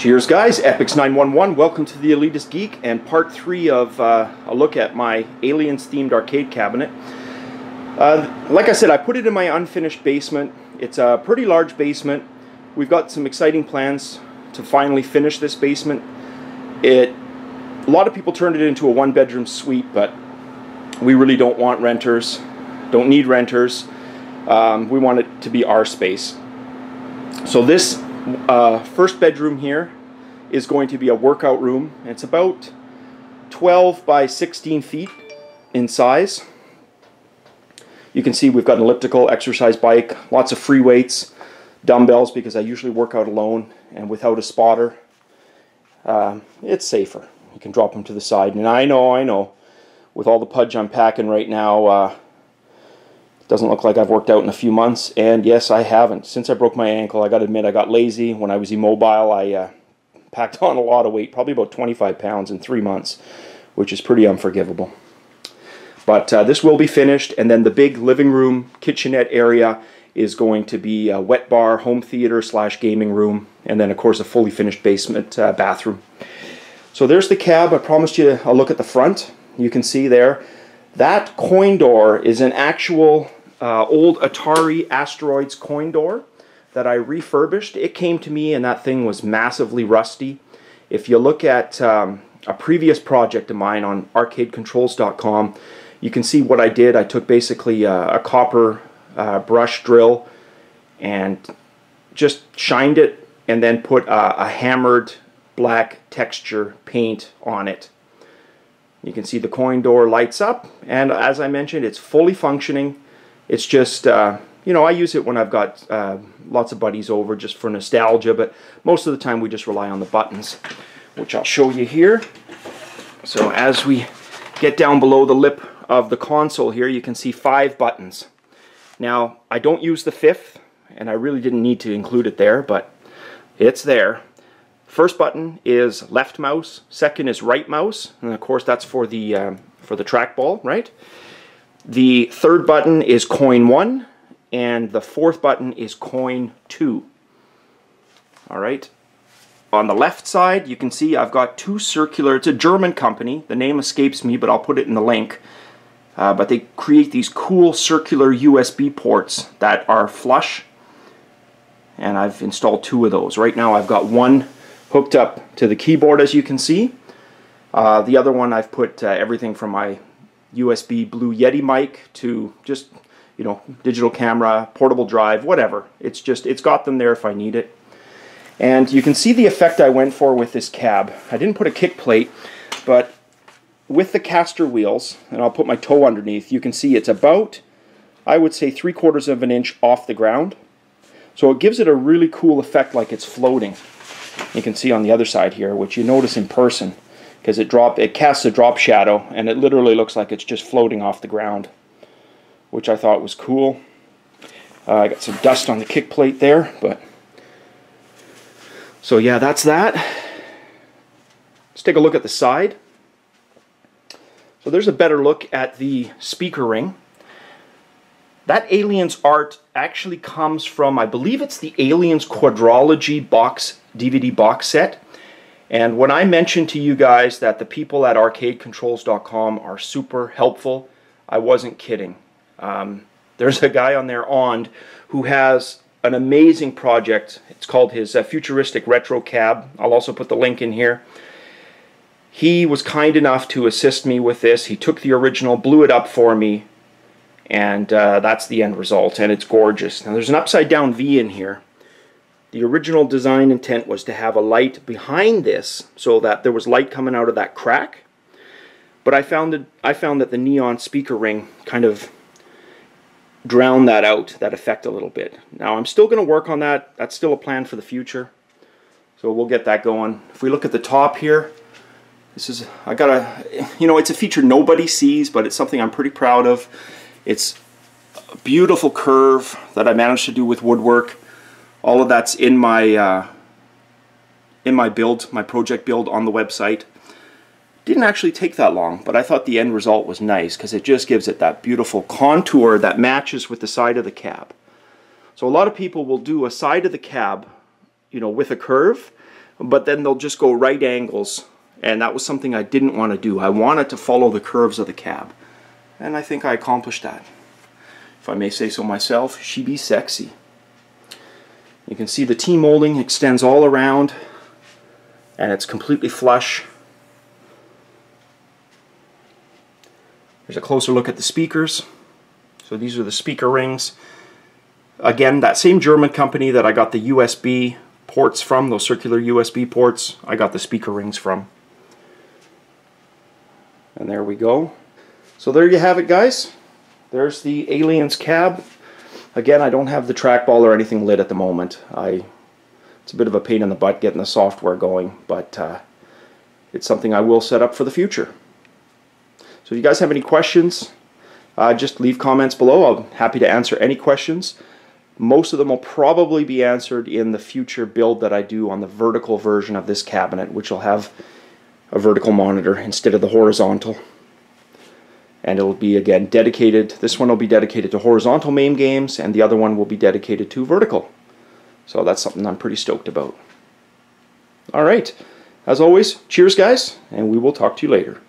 Cheers guys, Epyx911, welcome to the Elitist Geek and part 3 of a look at my Aliens themed arcade cabinet. Like I said, I put it in my unfinished basement. It's a pretty large basement. We've got some exciting plans to finally finish this basement. A lot of people turned it into a one-bedroom suite, but we really don't want renters, don't need renters. We want it to be our space. So this first bedroom here is going to be a workout room. It's about 12 by 16 feet in size. You can see we've got an elliptical exercise bike, lots of free weights, dumbbells because I usually work out alone and without a spotter. It's safer. You can drop them to the side. And I know, with all the pudge I'm packing right now, it doesn't look like I've worked out in a few months. And yes, I haven't. Since I broke my ankle, I got to admit I got lazy. When I was immobile, I packed on a lot of weight, probably about 25 pounds in 3 months, which is pretty unforgivable. But this will be finished, and then the big living room, kitchenette area is going to be a wet bar, home theater / gaming room, and then of course a fully finished basement bathroom. So there's the cab. I promised you a look at the front. You can see there. That coin door is an actual old Atari Asteroids coin door that I refurbished. It came to me and that thing was massively rusty. If you look at a previous project of mine on arcadecontrols.com, you can see what I did. I took basically a copper brush drill and just shined it and then put a hammered black texture paint on it. You can see the coin door lights up, and as I mentioned, it's fully functioning. It's just, you know, I use it when I've got lots of buddies over just for nostalgia, but most of the time we just rely on the buttons, which I'll show you here. So as we get down below the lip of the console here, you can see 5 buttons. Now, I don't use the 5th, and I really didn't need to include it there, but it's there. First button is left mouse, second is right mouse, and of course that's for the trackball, right? The third button is coin 1, and the fourth button is coin 2. Alright. On the left side, you can see I've got 2 circular, it's a German company, the name escapes me, but I'll put it in the link. But they create these cool circular USB ports that are flush, and I've installed 2 of those. Right now I've got one hooked up to the keyboard, as you can see. The other one I've put everything from my USB Blue Yeti mic to just, you know, digital camera, portable drive, whatever. It's got them there if I need it. And you can see the effect I went for with this cab. I didn't put a kick plate, but with the caster wheels, and I'll put my toe underneath, you can see it's about, I would say, 3/4 of an inch off the ground. So it gives it a really cool effect like it's floating. You can see on the other side here, which you notice in person, because it casts a drop shadow, and it literally looks like it's just floating off the ground, which I thought was cool. I got some dust on the kick plate there, but so yeah, that's that. Let's take a look at the side. So there's a better look at the speaker ring. That Aliens art actually comes from, I believe it's the Aliens Quadrology DVD box set. And when I mentioned to you guys that the people at arcadecontrols.com are super helpful, I wasn't kidding. There's a guy on there, who has an amazing project. It's called his Futuristic Retro Cab. I'll also put the link in here. He was kind enough to assist me with this. He took the original, blew it up for me, and that's the end result, and it's gorgeous. Now there's an upside down V in here. The original design intent was to have a light behind this so that there was light coming out of that crack, but I found that the neon speaker ring kind of drowned that out, that effect, a little bit. Now I'm still going to work on that. That's still a plan for the future, so we'll get that going. If we look at the top here, this is, it's a feature nobody sees, but it's something I'm pretty proud of. It's a beautiful curve that I managed to do with woodwork. All of that's in my build, my project build on the website. Didn't actually take that long, but I thought the end result was nice because it just gives it that beautiful contour that matches with the side of the cab. So a lot of people will do a side of the cab, you know, with a curve, but then they'll just go right angles, and that was something I didn't want to do. I wanted to follow the curves of the cab, and I think I accomplished that. If I may say so myself, she be sexy. You can see the T-molding extends all around, and it's completely flush. There's a closer look at the speakers. So these are the speaker rings. Again, that same German company that I got the USB ports from, those circular USB ports, I got the speaker rings from. And there we go. So there you have it, guys. There's the Aliens cab. Again, I don't have the trackball or anything lit at the moment. It's a bit of a pain in the butt getting the software going, but it's something I will set up for the future. So if you guys have any questions, just leave comments below. I'm happy to answer any questions. Most of them will probably be answered in the future build that I do on the vertical version of this cabinet, which will have a vertical monitor instead of the horizontal. And it will be, again, dedicated. This one will be dedicated to horizontal MAME games, and the other one will be dedicated to vertical. So that's something I'm pretty stoked about. Alright, as always, cheers guys, and we will talk to you later.